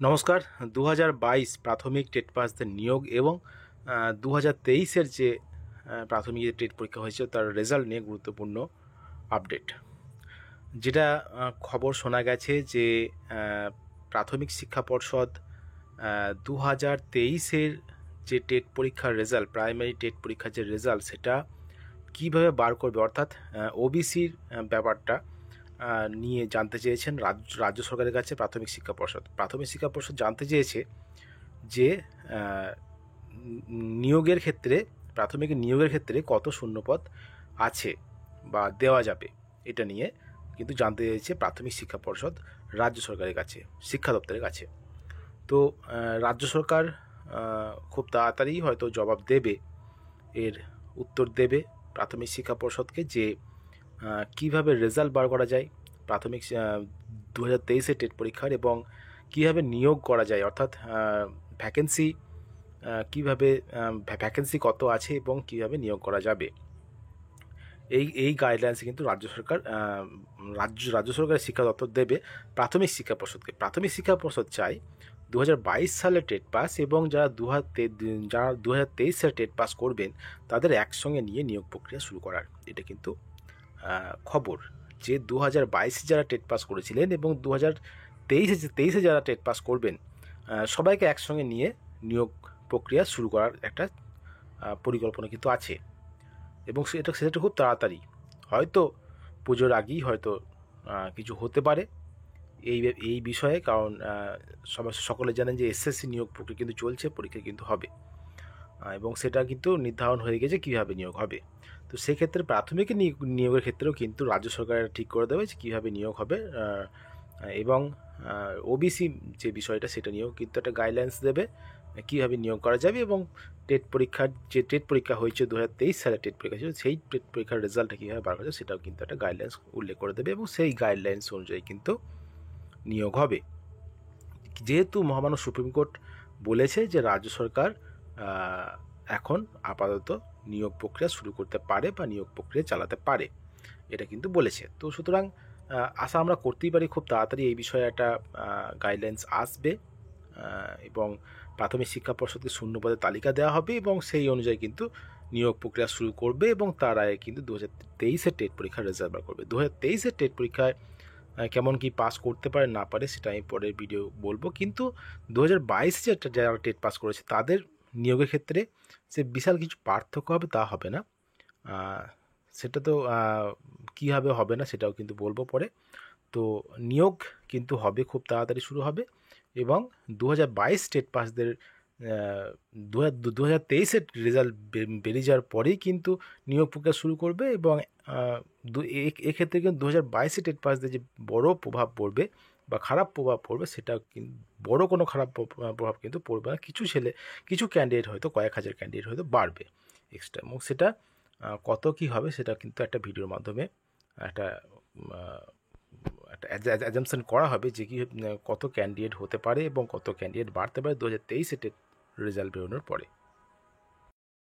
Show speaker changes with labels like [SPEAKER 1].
[SPEAKER 1] নমস্কার। 2022 প্রাথমিক টেট পাসদের নিয়োগ এবং 2023-এর যে প্রাথমিক যে টেট পরীক্ষা হয়েছে তার রেজাল্ট নিয়ে গুরুত্বপূর্ণ আপডেট। যেটা খবর শোনা গেছে যে প্রাথমিক শিক্ষা পর্ষদ 2023-এর যে টেট পরীক্ষার রেজাল্ট, প্রাইমারি টেট পরীক্ষার যে রেজাল্ট, সেটা কীভাবে বার করবে, অর্থাৎ ওবিসির ব্যাপারটা নিয়ে জানতে চেয়েছেন রাজ্য সরকারের কাছে প্রাথমিক শিক্ষা পর্ষদ জানতে চেয়েছে যে নিয়োগের ক্ষেত্রে, প্রাথমিক নিয়োগের ক্ষেত্রে কত শূন্যপদ আছে বা দেওয়া যাবে, এটা নিয়ে কিন্তু জানতে চেয়েছে প্রাথমিক শিক্ষা পর্ষদ রাজ্য সরকারের কাছে, শিক্ষা দপ্তরের কাছে। তো রাজ্য সরকার খুব তাড়াতাড়ি হয়তো জবাব দেবে, এর উত্তর দেবে প্রাথমিক শিক্ষা পর্ষদকে যে কীভাবে রেজাল্ট বার করা যায় প্রাথমিক 2023-এর টেট পরীক্ষার, এবং কীভাবে নিয়োগ করা যায়, অর্থাৎ ভ্যাকেন্সি কীভাবে, ভ্যাকেন্সি কত আছে এবং কীভাবে নিয়োগ করা যাবে। এই গাইডলাইন্স কিন্তু রাজ্য সরকারের শিক্ষা দপ্তর দেবে প্রাথমিক শিক্ষা পর্ষদকে। প্রাথমিক শিক্ষা পর্ষদ চায় 2022 সালে টেট পাস এবং যারা 2023 সালে টেট পাস করবেন তাদের একসঙ্গে নিয়ে নিয়োগ প্রক্রিয়া শুরু করার। এটা কিন্তু খবর যে 2022 যারা টেট পাস করেছিলেন এবং 2023-এ যারা টেট পাস করবেন সবাইকে একসঙ্গে নিয়ে নিয়োগ প্রক্রিয়া শুরু করার একটা পরিকল্পনা কিন্তু আছে, এবং সেটা খুব তাড়াতাড়ি, হয়তো পুজোর আগেই হয়তো কিছু হতে পারে এই বিষয়ে। কারণ সকলে জানেন যে এসএসসি নিয়োগ প্রক্রিয়া কিন্তু চলছে, পরীক্ষা কিন্তু হবে, এবং সেটা কিন্তু নির্ধারণ হয়ে গেছে কীভাবে নিয়োগ হবে। তো সেক্ষেত্রে প্রাথমিক নিয়োগের ক্ষেত্রেও কিন্তু রাজ্য সরকার ঠিক করে দেবে যে কীভাবে নিয়োগ হবে, এবং ওবিসি যে বিষয়টা সেটা নিয়েও কিন্তু একটা গাইডলাইন্স দেবে কীভাবে নিয়োগ করা যাবে। এবং টেট পরীক্ষা হয়েছে 2023 সালে টেট পরীক্ষা ছিল, সেই টেট পরীক্ষার রেজাল্টটা কীভাবে বার করা যায় সেটাও কিন্তু একটা গাইডলাইন্স উল্লেখ করে দেবে, এবং সেই গাইডলাইন্স অনুযায়ী কিন্তু নিয়োগ হবে। যেহেতু মহামান্য সুপ্রিম কোর্ট বলেছে যে রাজ্য সরকার এখন আপাতত নিয়োগ প্রক্রিয়া শুরু করতে পারে বা নিয়োগ প্রক্রিয়া চালাতে পারে, এটা কিন্তু বলেছে। তো সুতরাং আশা আমরা করতেই পারি খুব তাড়াতাড়ি এই বিষয়ে একটা গাইডলাইন্স আসবে, এবং প্রাথমিক শিক্ষা পর্ষদকে শূন্যপদের তালিকা দেওয়া হবে এবং সেই অনুযায়ী কিন্তু নিয়োগ প্রক্রিয়া শুরু করবে, এবং তার আগে কিন্তু 2023-এর টেট পরীক্ষার রেজাল্ট বার করবে। 2023-এর টেট পরীক্ষায় কেমন কি পাস করতে পারে না পারে সেটা আমি পরের ভিডিও বলবো, কিন্তু 2022 যারা টেট পাস করেছে তাদের নিয়োগের ক্ষেত্রে যে বিশাল কিছু পার্থক্য হবে তা হবে না। সেটা তো কীভাবে হবে না সেটাও কিন্তু বলবো পরে। তো নিয়োগ কিন্তু হবে, খুব তাড়াতাড়ি শুরু হবে, এবং 2022 টেট পাসদের 2023-এর রেজাল্ট বেরিয়ে যাওয়ার পরেই কিন্তু নিয়োগ প্রক্রিয়া শুরু করবে, এবং এক্ষেত্রে কিন্তু 2022-এ টেট পাসদের যে বড় প্রভাব পড়বে বা খারাপ প্রভাব পড়বে সেটা কিন্তু বড় কোনো খারাপ প্রভাব কিন্তু পড়বে না। কিছু ক্যান্ডিডেট হয়তো, কয়েক হাজার ক্যান্ডিডেট হয়তো বাড়বে এক্সট্রা, এবং সেটা কত কী হবে সেটা কিন্তু একটা ভিডিওর মাধ্যমে একটা অ্যাজাম্পশন করা হবে যে কি কত ক্যান্ডিডেট হতে পারে এবং কত ক্যান্ডিডেট বাড়তে পারে 2023-এ টেট রেজাল্ট বেরোনোর পরে।